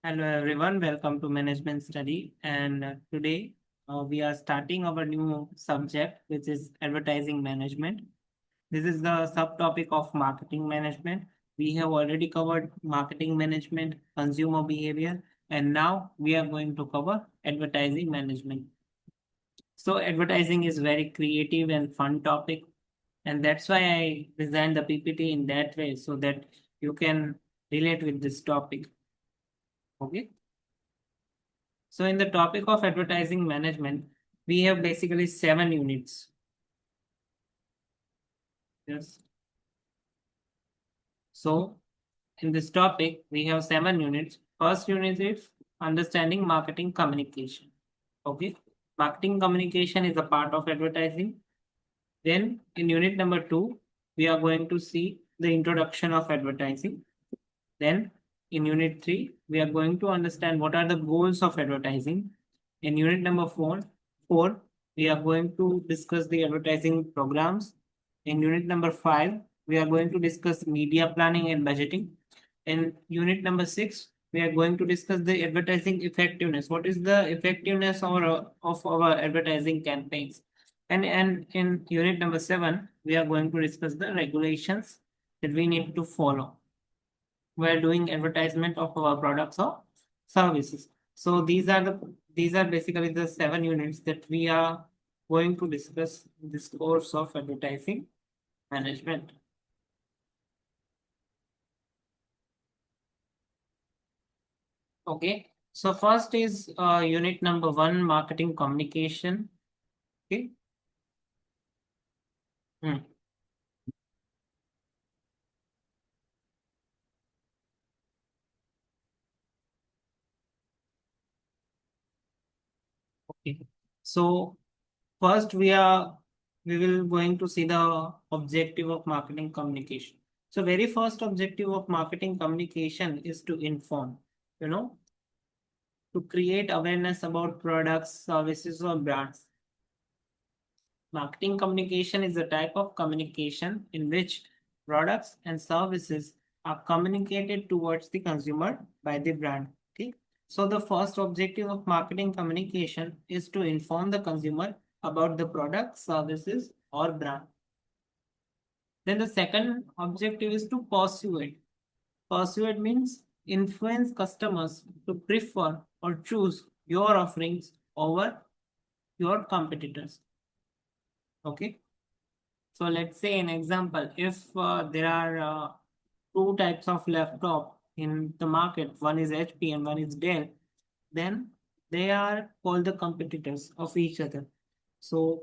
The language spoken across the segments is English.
Hello everyone, welcome to Management Study. And today we are starting our new subject, which is advertising management. This is the subtopic of marketing management. We have already covered marketing management, consumer behavior, and now we are going to cover advertising management. So advertising is very creative and fun topic, and that's why I designed the PPT in that way so that you can relate with this topic. Okay. So in the topic of advertising management, we have basically 7 units. Yes. So in this topic, we have 7 units. First unit is understanding marketing communication. Okay. Marketing communication is a part of advertising. Then in unit number 2, we are going to see the introduction of advertising. Then in unit 3, we are going to understand what are the goals of advertising. In unit number 4, we are going to discuss the advertising programs. In unit number 5, we are going to discuss media planning and budgeting. In unit number 6, we are going to discuss the advertising effectiveness. What is the effectiveness of our advertising campaigns? And in unit number 7, we are going to discuss the regulations that we need to follow while doing advertisement of our products or services. So these are basically the 7 units that we are going to discuss in this course of advertising management. Okay. So first is unit number 1, marketing communication. Okay. Hmm. Okay. So first we will going to see the objective of marketing communication. So very first objective of marketing communication is to inform, you know, to create awareness about products, services, or brands. Marketing communication is a type of communication in which products and services are communicated towards the consumer by the brand. Okay. So the first objective of marketing communication is to inform the consumer about the product, services, or brand. Then the second objective is to persuade. Persuade means influence customers to prefer or choose your offerings over your competitors. Okay. So let's say an example, if there are two types of laptop in the market, one is HP and one is Dell, then they are called the competitors of each other. So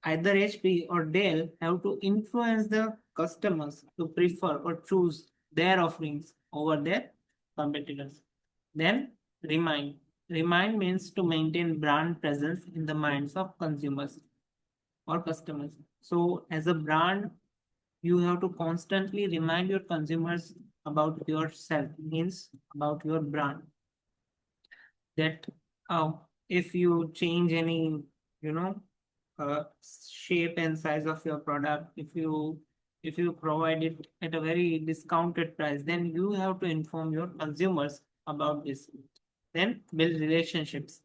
either HP or Dell have to influence the customers to prefer or choose their offerings over their competitors. Then remind. Remind means to maintain brand presence in the minds of consumers or customers. So as a brand, you have to constantly remind your consumers about yourself, means about your brand. That if you change any, you know, shape and size of your product, if you provide it at a very discounted price, then you have to inform your consumers about this. Then build relationships.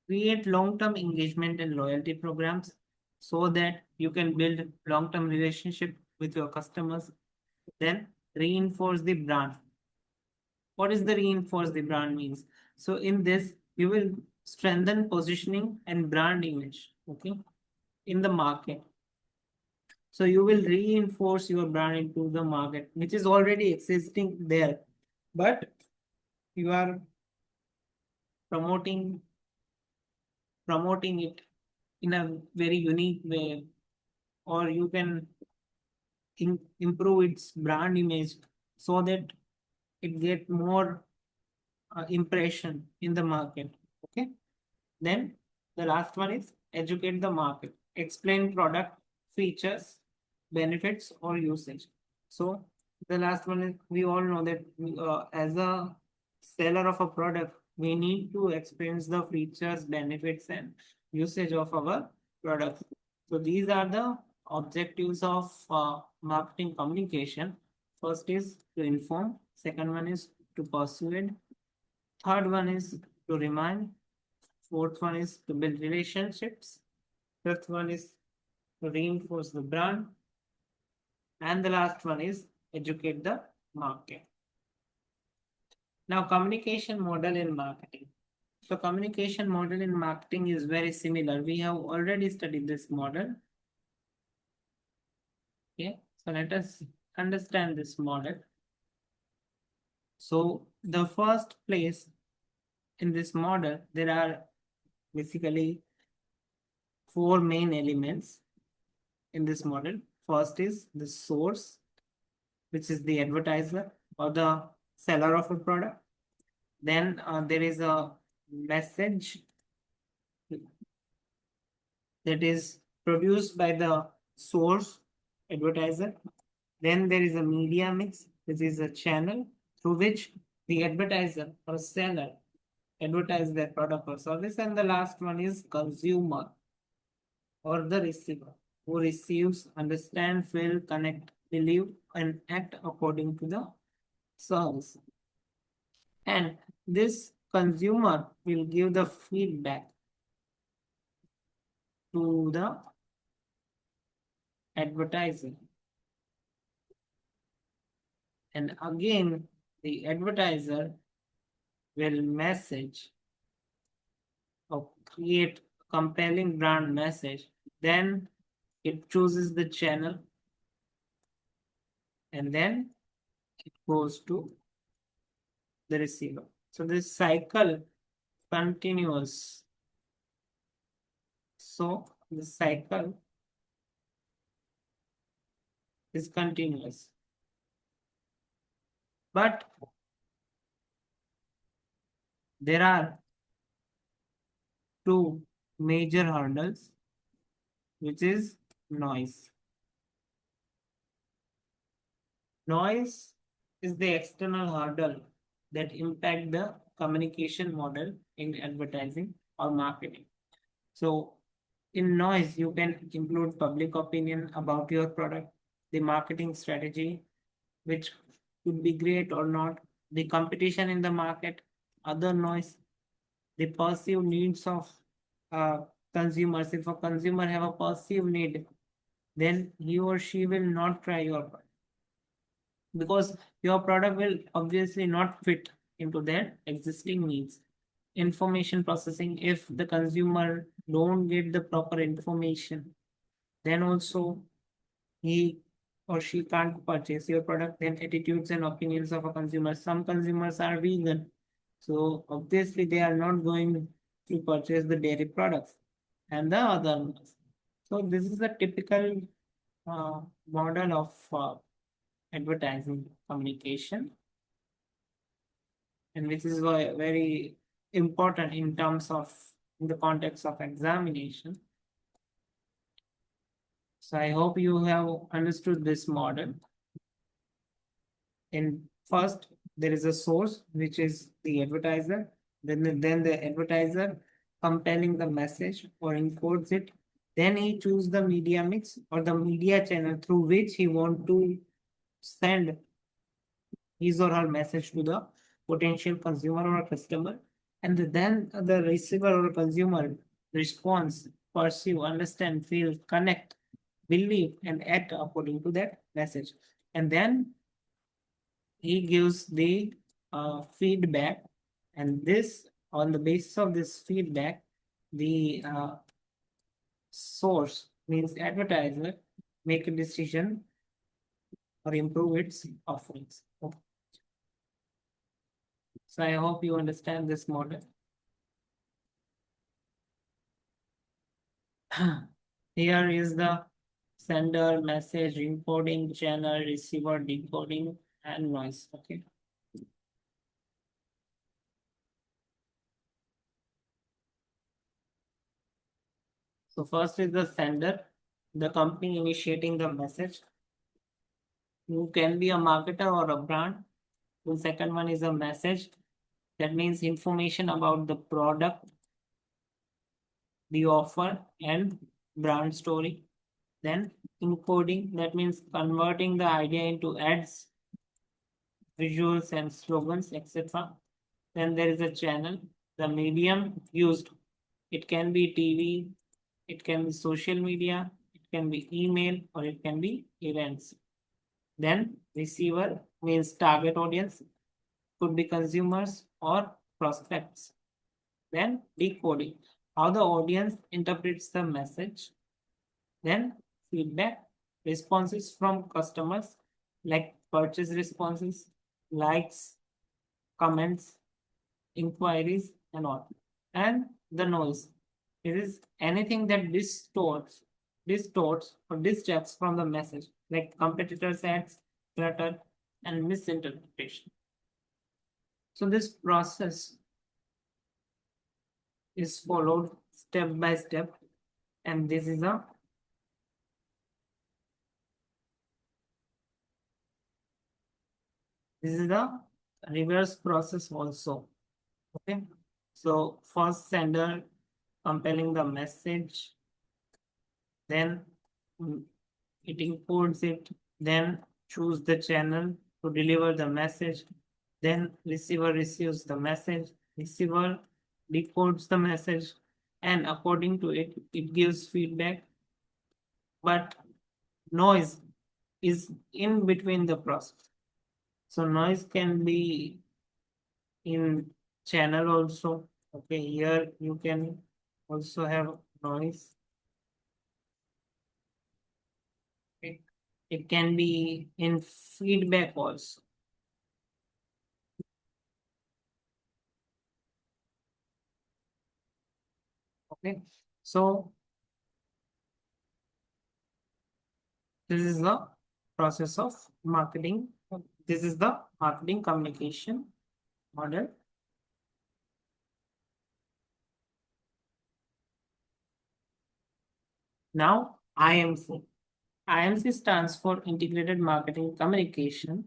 Create long-term engagement and loyalty programs so that you can build long-term relationship with your customers. Then reinforce the brand. What is the reinforce the brand means? So in this, you will strengthen positioning and brand image, okay, in the market. So you will reinforce your brand into the market, which is already existing there, but you are promoting promoting it in a very unique way, or you can improve its brand image so that it get more impression in the market. Okay. Then the last one is educate the market. Explain product features, benefits, or usage. So the last one is we all know that as a seller of a product, we need to explain the features, benefits, and usage of our products. So these are the objectives of marketing communication. First is to inform. Second one is to persuade. Third one is to remind. Fourth one is to build relationships. Fifth one is to reinforce the brand. And the last one is educate the market. Now, communication model in marketing. So, communication model in marketing is very similar. We have already studied this model. Okay, so let us understand this model. So, the first place in this model, there are basically four main elements in this model. First is the source, which is the advertiser or the seller of a product. Then there is a message that is produced by the source advertiser. Then there is a media mix, which is a channel through which the advertiser or seller advertise their product or service. And the last one is consumer or the receiver, who receives, understand, feel, connect, believe, and act according to the service. And this consumer will give the feedback to the advertiser. And again, the advertiser will message or create compelling brand message. Then it chooses the channel and then it goes to the receiver. So this cycle continues. So the cycle is continuous. But there are two major hurdles, which is noise. Noise is the external hurdle that impact the communication model in advertising or marketing. So in noise, you can include public opinion about your product, the marketing strategy, which could be great or not, the competition in the market, other noise, the perceived needs of uh, consumers. If a consumer have a perceived need, then he or she will not try your product because your product will obviously not fit into their existing needs. Information processing, if the consumer don't get the proper information, then also he or she can't purchase your product. Then attitudes and opinions of a consumer. Some consumers are vegan, so obviously they are not going to purchase the dairy products and the other ones. So this is a typical model of advertising communication, and which is very important in terms of in the context of examination. So I hope you have understood this model. In first, there is a source, which is the advertiser. Then the advertiser compelling the message or encodes it. Then he choose the media mix or the media channel through which he want to send his or her message to the potential consumer or customer. And then the receiver or consumer responds, perceive, understand, feel, connect, believe, and act according to that message. And then he gives the feedback, and this on the basis of this feedback, the source means advertiser make a decision or improve its offerings. Okay. So I hope you understand this model. Here is the sender, message, encoding, channel, receiver, decoding, and noise. Okay. So first is the sender, the company initiating the message. You can be a marketer or a brand. The second one is a message. That means information about the product, the offer, and brand story. Then encoding, that means converting the idea into ads, visuals, and slogans, etc. Then there is a channel, the medium used. It can be TV, it can be social media, it can be email, or it can be events. Then receiver means target audience, could be consumers or prospects. Then decoding, how the audience interprets the message. Then feedback, responses from customers like purchase responses, likes, comments, inquiries, and all. And the noise, it is anything that distorts or distracts from the message, like competitors' ads, clutter, and misinterpretation. So this process is followed step by step, and this is the reverse process also. Okay, so first sender compelling the message, then it encodes it, then choose the channel to deliver the message, then receiver receives the message, receiver decodes the message, and according to it, it gives feedback, but noise is in between the process. So noise can be in channel also. Okay, here you can also have noise. It can be in feedback also. Okay, so this is the process of marketing. This is the marketing communication model. Now, IMC. IMC stands for Integrated Marketing Communication.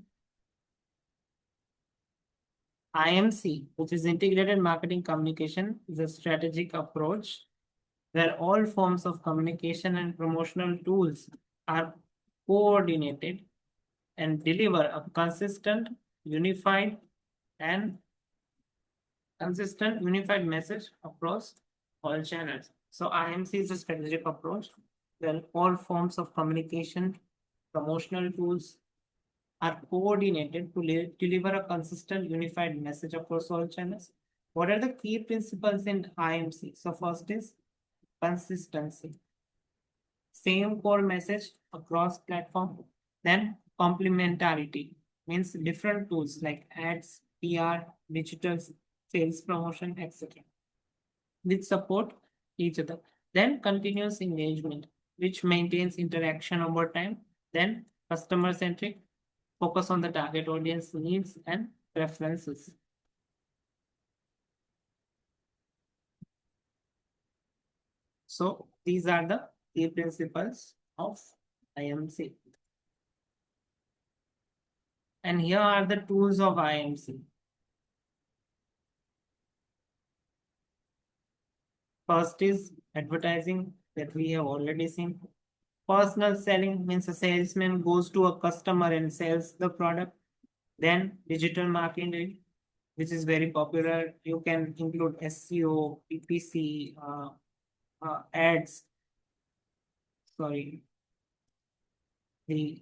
IMC, which is Integrated Marketing Communication, is a strategic approach where all forms of communication and promotional tools are coordinated and deliver a unified, and unified message across all channels. So IMC is a strategic approach where all forms of communication, promotional tools are coordinated to deliver a consistent unified message across all channels. What are the key principles in IMC? So first is consistency. Same core message across platform. Then complementarity means different tools like ads, PR, digital sales promotion, etc., which support each other. Then continuous engagement, which maintains interaction over time. Then customer centric, focus on the target audience needs and preferences. So these are the key principles of IMC. And here are the tools of IMC. First is advertising that we have already seen. Personal selling means a salesman goes to a customer and sells the product. Then digital marketing, which is very popular. You can include SEO, PPC, ads. Sorry, the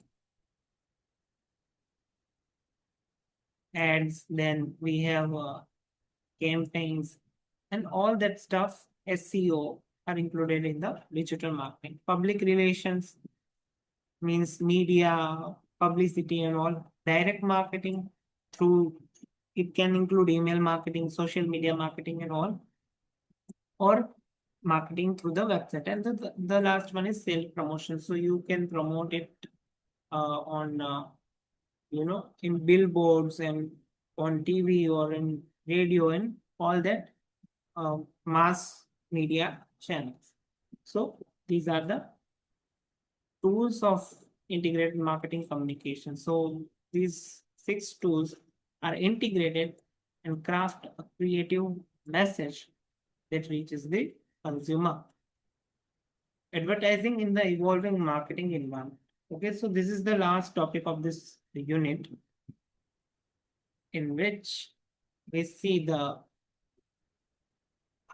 ads. Then we have campaigns and all that stuff. SEO are included in the digital marketing. Public relations means media, publicity, and all. Direct marketing through it can include email marketing, social media marketing, and all, or marketing through the website. And the last one is self promotion. So you can promote it on in billboards and on TV or in radio and all that mass media channels. So these are the tools of integrated marketing communication. So these 6 tools are integrated and craft a creative message that reaches the consumer. Advertising in the evolving marketing environment. Okay, so this is the last topic of this unit, in which we see the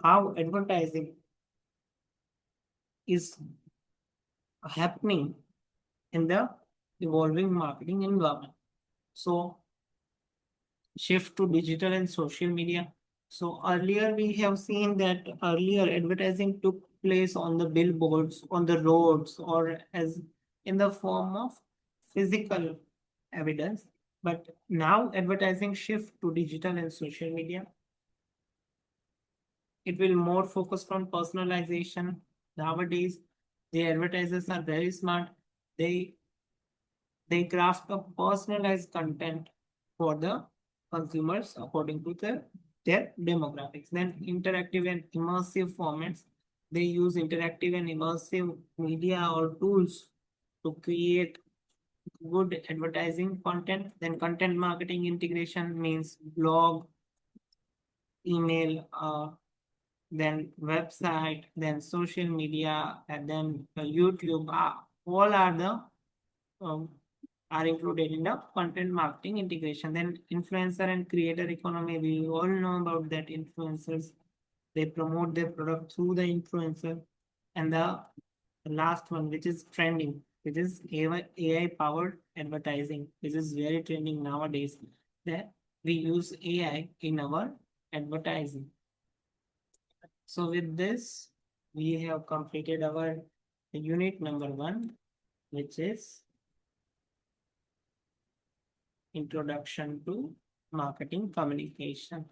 how advertising is happening in the evolving marketing environment. So shift to digital and social media. So earlier we have seen that earlier advertising took place on the billboards, on the roads, or as in the form of physical evidence. But now advertising shift to digital and social media. It will more focused on personalization. Nowadays, the advertisers are very smart. They they craft a personalized content for the consumers according to their demographics. Then interactive and immersive formats. They use interactive and immersive media or tools to create good advertising content. Then content marketing integration means blog, email, then website, then social media, and then YouTube. All are the um, are included in the content marketing integration. Then influencer and creator economy. We all know about that influencers. They promote their product through the influencer. And the last one, which is trending, which is AI powered advertising. This is very trending nowadays. That we use AI in our advertising. So with this, we have completed our unit number 1, which is Introduction to Marketing Communication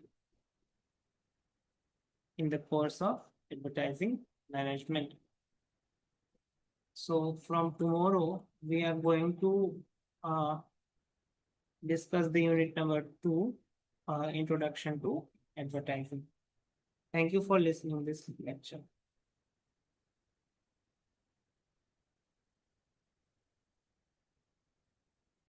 in the course of Advertising Management. So from tomorrow, we are going to discuss the unit number 2, Introduction to Advertising. Thank you for listening this lecture.